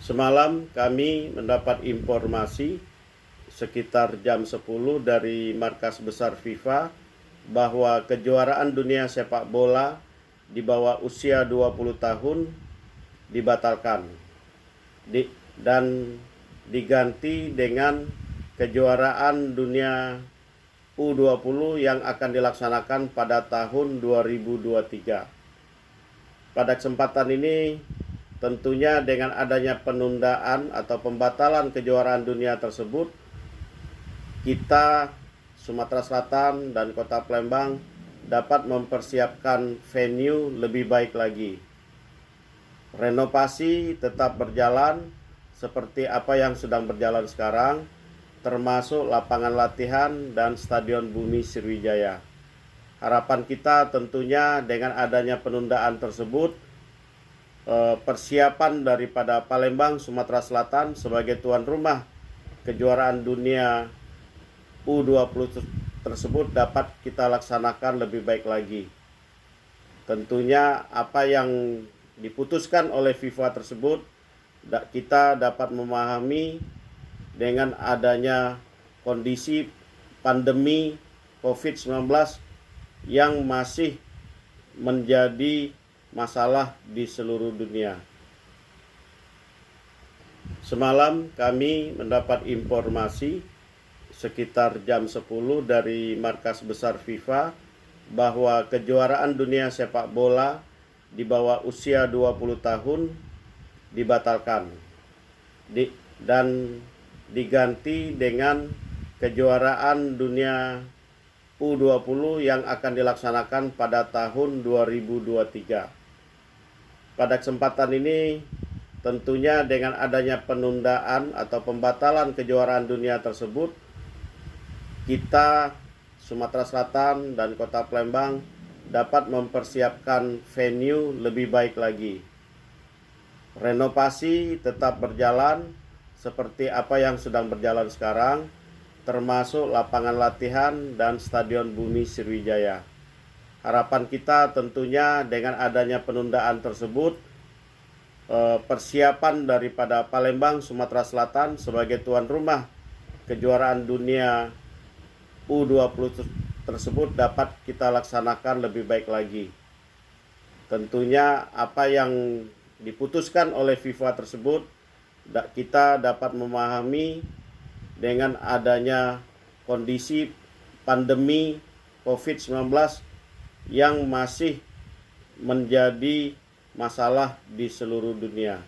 Semalam kami mendapat informasi sekitar jam 10 dari markas besar FIFA bahwa kejuaraan dunia sepak bola di bawah usia 20 tahun dibatalkan dan diganti dengan kejuaraan dunia U20 yang akan dilaksanakan pada tahun 2023. Pada kesempatan ini tentunya dengan adanya penundaan atau pembatalan kejuaraan dunia tersebut, kita Sumatera Selatan dan Kota Palembang dapat mempersiapkan venue lebih baik lagi. Renovasi tetap berjalan seperti apa yang sedang berjalan sekarang, termasuk lapangan latihan dan Stadion Bumi Sriwijaya. Harapan kita tentunya dengan adanya penundaan tersebut, persiapan daripada Palembang, Sumatera Selatan sebagai tuan rumah kejuaraan dunia U20 tersebut dapat kita laksanakan lebih baik lagi. Tentunya apa yang diputuskan oleh FIFA tersebut kita dapat memahami dengan adanya kondisi pandemi COVID-19 yang masih menjadi masalah di seluruh dunia. Semalam kami mendapat informasi sekitar jam 10 dari markas besar FIFA bahwa kejuaraan dunia sepak bola di bawah usia 20 tahun dibatalkan dan diganti dengan kejuaraan dunia U20 yang akan dilaksanakan pada tahun 2023. Pada kesempatan ini tentunya dengan adanya penundaan atau pembatalan kejuaraan dunia tersebut, kita Sumatera Selatan dan Kota Palembang dapat mempersiapkan venue lebih baik lagi. Renovasi tetap berjalan seperti apa yang sedang berjalan sekarang, termasuk lapangan latihan dan Stadion Bumi Sriwijaya. Harapan kita tentunya dengan adanya penundaan tersebut, persiapan daripada Palembang, Sumatera Selatan sebagai tuan rumah kejuaraan dunia U20 tersebut dapat kita laksanakan lebih baik lagi. Tentunya apa yang diputuskan oleh FIFA tersebut kita dapat memahami dengan adanya kondisi pandemi COVID-19 yang masih menjadi masalah di seluruh dunia.